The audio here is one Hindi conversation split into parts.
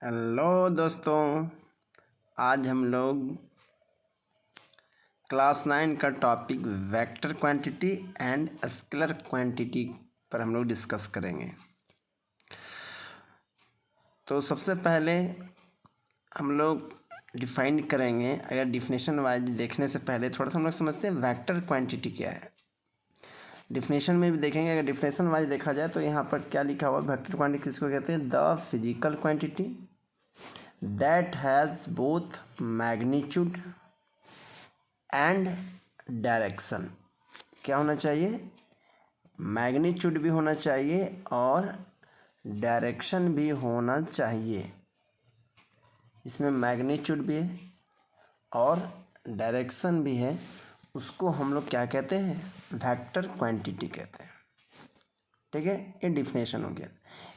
हेलो दोस्तों, आज हम लोग क्लास 9 का topic vector quantity and scalar quantity पर हम लोग डिस्कस करेंगे। तो सबसे पहले हम लोग डिफाइन करेंगे। अगर डिफिनेशन वाइज देखने से पहले थोड़ा सा हम लोग समझते हैं वेक्टर क्वांटिटी क्या है। डिफिनेशन में भी देखेंगे। अगर डिफिनेशन वाइज देखा जाए तो यहाँ पर क्या लिखा हुआ, वेक्टर क्वांटिटी किसको कहते हैं? The physical quantity that has both magnitude and direction। क्या होना चाहिए? मैग्नीट्यूड भी होना चाहिए और डायरेक्शन भी होना चाहिए। इसमें मैग्नीट्यूड भी है और डायरेक्शन भी है। उसको हम लोग क्या कहते हैं? वेक्टर क्वांटिटी कहते हैं। ठीक है, ये डिफिनेशन हो गया।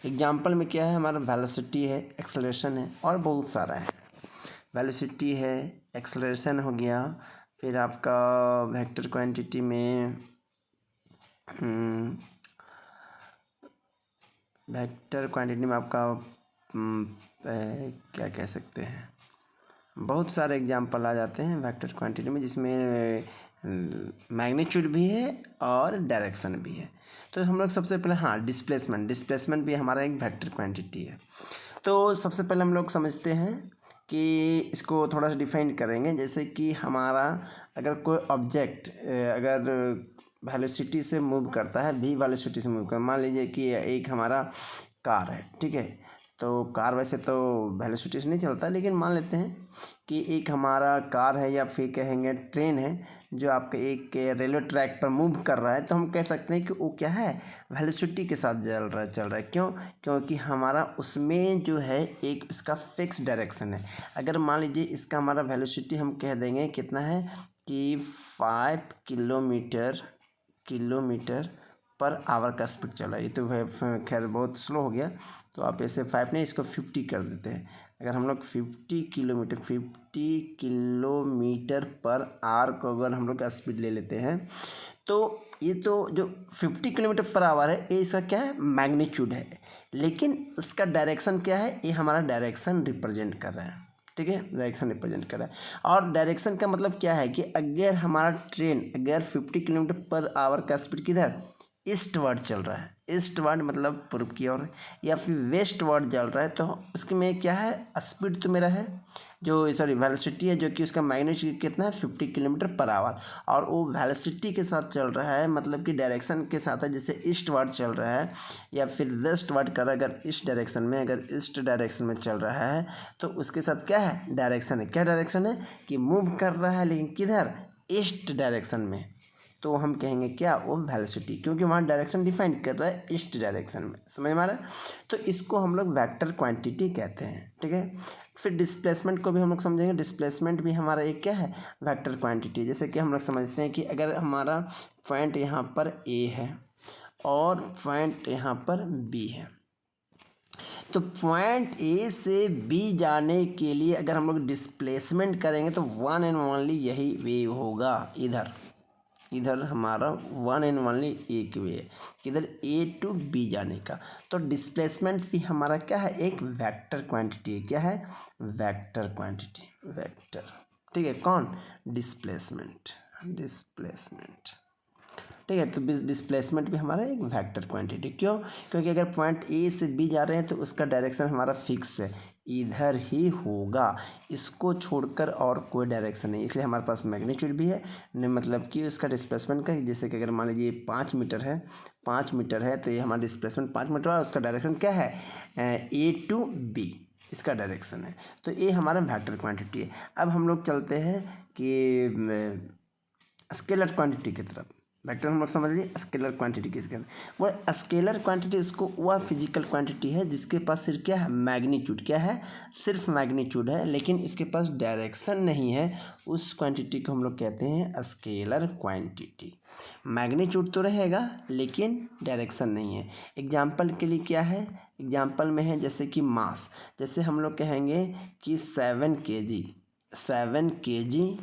एग्जाम्पल में क्या है? हमारा वेलोसिटी है, एक्सेलरेशन है और बहुत सारा है। वेलोसिटी है, एक्सेलरेशन हो गया, फिर आपका वेक्टर क्वांटिटी में आपका क्या कह सकते हैं, बहुत सारे एग्जाम्पल आ जाते हैं वेक्टर क्वांटिटी में, जिसमें मैग्नीट्यूड भी है और डायरेक्शन भी है। तो हम लोग सबसे पहले डिस्प्लेसमेंट भी हमारा एक वेक्टर क्वांटिटी है। तो सबसे पहले हम लोग समझते हैं कि इसको थोड़ा सा डिफाइन करेंगे। जैसे कि हमारा अगर कोई ऑब्जेक्ट अगर वेलोसिटी से मूव करता है, v वेलोसिटी से मूव कर, मान लीजिए कि एक हमारा कार है। ठीक है, तो कार वैसे तो वेलोसिटी से नहीं चलता, लेकिन मान लेते हैं कि एक हमारा कार है या फिर कहेंगे ट्रेन है जो आपके एक रेलवे ट्रैक पर मूव कर रहा है। तो हम कह सकते हैं कि वो क्या है? वेलोसिटी के साथ चल रहा है। क्यों? क्योंकि हमारा उसमें जो है एक इसका फिक्स डायरेक्शन है। अगर मान लीजिए इसका हमारा वेलोसिटी हम कह देंगे कितना है कि 5 किलोमीटर पर आवर का स्पीड चल रहा है। ये तो खैर बहुत स्लो हो गया, तो आप ऐसे 5 नहीं, इसको 50 कर देते हैं। अगर हम लोग 50 किलोमीटर पर आवर को अगर हम लोग का स्पीड ले लेते हैं, तो ये तो जो 50 किलोमीटर पर आवर है, ये इसका क्या है? मैग्नीट्यूड है। लेकिन इसका डायरेक्शन क्या है? ये हमारा डायरेक्शन रिप्रेजेंट कर रहा है। ठीक है, डायरेक्शन रिप्रेजेंट कर रहा है। और डायरेक्शन का मतलब क्या है कि अगर हमारा ट्रेन अगर 50 किलोमीटर पर आवर का स्पीड किधर ईस्ट वर्ड चल रहा है, ईस्ट वर्ड मतलब पूर्व की ओर, या फिर वेस्ट वर्ड चल रहा है, तो उसके में क्या है? स्पीड तो मेरा है जो वेलोसिटी है, जो कि उसका मैग्नीट्यूड कितना है? 50 किलोमीटर पर आवर। और वो वेलोसिटी के साथ चल रहा है, मतलब कि डायरेक्शन के साथ है। जैसे ईस्ट वर्ड चल रहा है या फिर वेस्ट वर्ड कर, अगर ईस्ट डायरेक्शन में, अगर ईस्ट डायरेक्शन में चल रहा है, तो उसके साथ क्या है? डायरेक्शन है। क्या डायरेक्शन है? कि मूव कर रहा है, लेकिन किधर? ईस्ट डायरेक्शन में। तो हम कहेंगे क्या? वो वेलोसिटी, क्योंकि वहाँ डायरेक्शन डिफाइन कर रहा है ईस्ट डायरेक्शन में। समझ में आ रहा है? तो इसको हम लोग वेक्टर क्वांटिटी कहते हैं। ठीक है, फिर डिस्प्लेसमेंट को भी हम लोग समझेंगे। डिस्प्लेसमेंट भी हमारा एक क्या है? Vector quantity. जैसे कि हम लोग समझते हैं कि अगर हमारा पॉइंट यहाँ पर A है और पॉइंट यहाँ पर B है, तो पॉइंट A से B जाने के लिए अगर हम लोग डिस्प्लेसमेंट करेंगे तो वन एंड ओनली यही वे होगा। इधर हमारा वन एंड ओनली एक वे है, किधर A to B जाने का। तो डिस्प्लेसमेंट भी हमारा क्या है? एक वेक्टर क्वांटिटी है। क्या है? Vector quantity, vector. ठीक है, कौन? डिस्प्लेसमेंट। ठीक है, तो डिस्प्लेसमेंट भी हमारा एक वेक्टर क्वांटिटी। क्यों? क्योंकि अगर पॉइंट A से B जा रहे हैं तो उसका डायरेक्शन हमारा फिक्स है, इधर ही होगा, इसको छोड़कर और कोई डायरेक्शन नहीं। इसलिए हमारे पास मैग्नीट्यूड भी है, मतलब कि उसका डिस्प्लेसमेंट का, जैसे कि अगर मान लीजिए 5 मीटर है, तो ये हमारा डिस्प्लेसमेंट 5 मीटर है। उसका डायरेक्शन क्या है? A to B इसका डायरेक्शन है। तो ये हमारा वेक्टर क्वांटिटी है। अब हम लोग चलते हैं कि स्केलर क्वांटिटी की तरफ। वेक्टर हम लोग समझ लिए, स्केलर क्वांटिटी किसके अंदर? वो स्केलर क्वांटिटी उसको वह फिजिकल क्वांटिटी है जिसके पास सिर्फ क्या है? मैग्नीट्यूड। क्या है? सिर्फ मैग्नीट्यूड है, लेकिन इसके पास डायरेक्शन नहीं है। उस क्वांटिटी को हम लोग कहते हैं स्केलर क्वांटिटी। मैग्नीट्यूड तो रहेगा लेकिन डायरेक्शन नहीं है। एग्जाम्पल के लिए क्या है? एग्जाम्पल में है जैसे कि मास। जैसे हम लोग कहेंगे कि 7 kg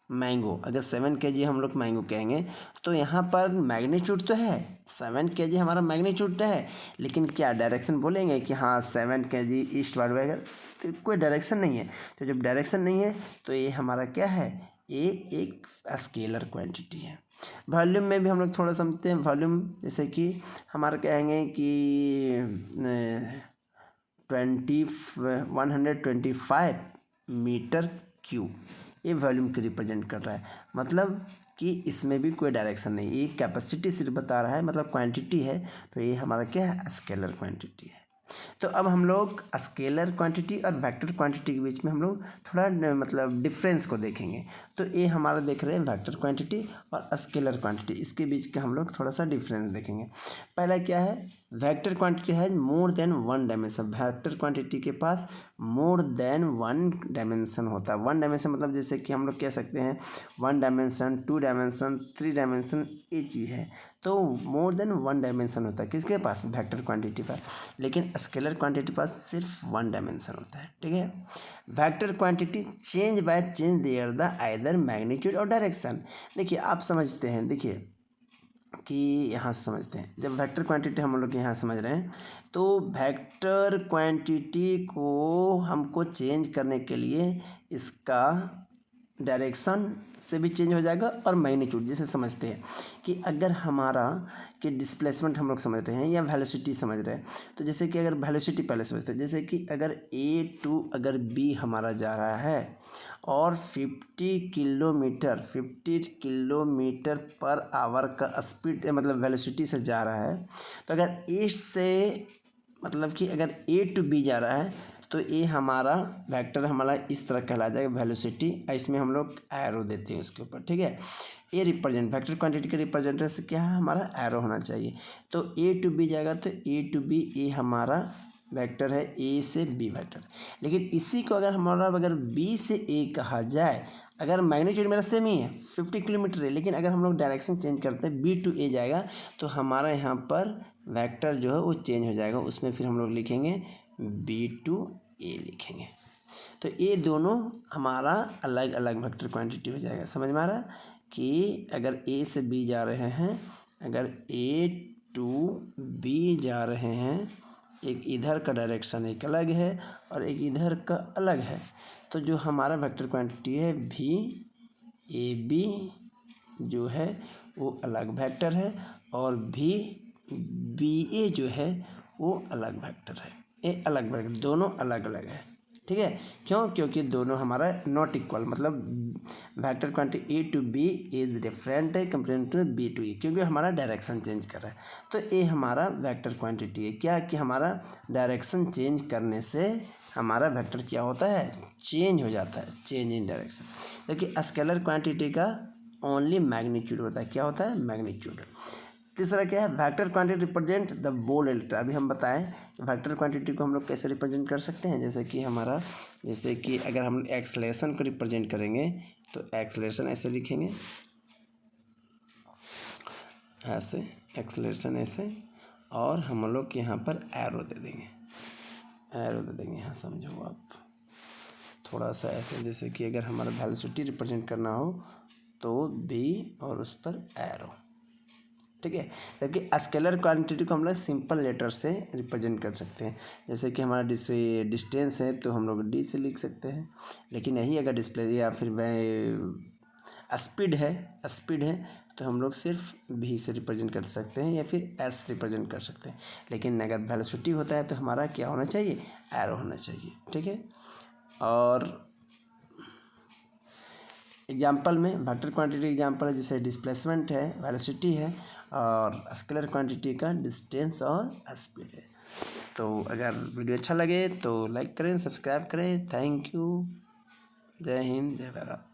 मैंगो, अगर 7 kg हम लोग मैंगो कहेंगे तो यहाँ पर मैग्नीट्यूड तो है, 7 kg हमारा मैग्नीट्यूड तो है, लेकिन क्या डायरेक्शन बोलेंगे कि हाँ 7 kg ईस्ट वार्ड वगैरह, तो कोई डायरेक्शन नहीं है। तो जब डायरेक्शन नहीं है तो ये हमारा क्या है, ये एक स्केलर क्वांटिटी है। वॉल्यूम में भी हम लोग थोड़ा समझते हैं। वॉल्यूम जैसे कि हमारा कहेंगे कि 125 मीटर क्यूब, ये वॉल्यूम को रिप्रेजेंट कर रहा है। मतलब कि इसमें भी कोई डायरेक्शन नहीं, ये कैपेसिटी सिर्फ बता रहा है, मतलब क्वांटिटी है। तो ये हमारा क्या है, स्केलर क्वांटिटी है। तो अब हम लोग स्केलर क्वांटिटी और वेक्टर क्वांटिटी के बीच में हम लोग थोड़ा मतलब डिफरेंस को देखेंगे। तो ये हमारा देख रहे हैं वेक्टर क्वांटिटी और स्केलर क्वांटिटी, इसके बीच का हम लोग थोड़ा सा डिफरेंस देखेंगे। पहला क्या है, वेक्टर क्वांटिटी है more than one dimension. Vector quantity के पास मोर देन वन डायमेंशन होता है। वन डायमेंशन मतलब जैसे कि हम लोग कह सकते हैं 1 डायमेंशन, 2 डायमेंशन, 3 डायमेंशन, ये चीज़ है। तो मोर देन वन डायमेंशन होता है किसके पास, वेक्टर क्वांटिटी पास। लेकिन स्केलर क्वांटिटी पास सिर्फ 1 डायमेंशन होता है, ठीक है। Vector quantity change by change their the either magnitude और डायरेक्शन। देखिए आप समझते हैं, देखिए कि यहाँ से समझते हैं, जब वेक्टर क्वांटिटी हम लोग यहाँ समझ रहे हैं तो वेक्टर क्वांटिटी को हमको चेंज करने के लिए इसका डायरेक्शन से भी चेंज हो जाएगा और मैग्नीट्यूड। जैसे समझते हैं कि अगर हमारा कि डिस्प्लेसमेंट हम लोग समझ रहे हैं या वेलोसिटी समझ रहे हैं, तो जैसे कि अगर वेलोसिटी पहले समझते हैं, जैसे कि अगर A टू अगर B हमारा जा रहा है और 50 किलोमीटर पर आवर का स्पीड मतलब वेलोसिटी से जा रहा है, तो अगर A से मतलब कि अगर A टू B जा रहा है तो ये हमारा वेक्टर हमारा इस तरह कहला जाएगा वेलोसिटी, इसमें हम लोग एरो देते हैं उसके ऊपर, ठीक है। ये रिप्रेजेंट वेक्टर क्वांटिटी का रिप्रेजेंटेशन क्या है, हमारा एरो होना चाहिए। तो A टू B जाएगा तो A टू B ये हमारा वेक्टर है, A से B वेक्टर। लेकिन इसी को अगर हमारा अगर B से A कहा जाए, अगर मैग्नीट्यूड मेरा सेम ही है 50 किलोमीटर है, लेकिन अगर हम लोग डायरेक्शन चेंज करते हैं B टू A जाएगा तो हमारा यहाँ पर वेक्टर जो है वो चेंज हो जाएगा। उसमें फिर हम लोग लिखेंगे B टू A लिखेंगे। तो ये दोनों हमारा अलग अलग वेक्टर क्वांटिटी हो जाएगा। समझ में आ रहा कि अगर A से B जा रहे हैं, अगर A टू B जा रहे हैं, एक इधर का डायरेक्शन एक अलग है और एक इधर का अलग है, तो जो हमारा वेक्टर क्वांटिटी है VAB जो है वो अलग वेक्टर है और VBA जो है वो अलग वेक्टर है। ये अलग वेक्टर दोनों अलग अलग है, ठीक है। क्यों, क्योंकि दोनों हमारा नॉट इक्वल, मतलब vector quantity A to B is different है compare to B to E, क्योंकि हमारा डायरेक्शन चेंज कर रहा है। तो ये हमारा वेक्टर क्वांटिटी है क्या, कि हमारा डायरेक्शन चेंज करने से हमारा वेक्टर क्या होता है, चेंज हो जाता है, चेंज इन डायरेक्शन। जबकि स्केलर क्वांटिटी का ओनली मैग्नीट्यूड होता है, क्या होता है, मैग्नीट्यूड। तीसरा क्या है, वेक्टर क्वांटिटी रिप्रेजेंट द बोल एल्टा। अभी हम बताएं वेक्टर क्वांटिटी को हम लोग कैसे रिप्रेजेंट कर सकते हैं। जैसे कि हमारा, जैसे कि अगर हम एक्सलेशन को रिप्रेजेंट करेंगे तो एक्सलेशन ऐसे लिखेंगे, ऐसे एक्सलेशन ऐसे, और हम लोग यहाँ पर एरो दे देंगे, एरो दे देंगे। यहाँ समझो आप थोड़ा सा ऐसे, जैसे कि अगर हमारा वेलोसिटी रिप्रेजेंट करना हो तो B और उस पर एरो, ठीक है। जबकि स्केलर क्वांटिटी को हम लोग सिंपल लेटर से रिप्रेजेंट कर सकते हैं। जैसे कि हमारा डिस्टेंस है तो हम लोग D से लिख सकते हैं, लेकिन यही अगर डिस्प्ले या फिर स्पीड है तो हम लोग सिर्फ V से रिप्रेजेंट कर सकते हैं या फिर S रिप्रेजेंट कर सकते हैं। लेकिन अगर वेलोसिटी होता है तो हमारा क्या होना चाहिए, एरो होना चाहिए, ठीक है। और एग्जाम्पल में वेक्टर क्वांटिटी एग्जाम्पल है, जैसे डिस्प्लेसमेंट है, वेलोसिटी है, और स्केलर क्वांटिटी का डिस्टेंस और स्पीड है। तो अगर वीडियो अच्छा लगे तो लाइक करें, सब्सक्राइब करें। Thank you. जय हिंद, जय भारत।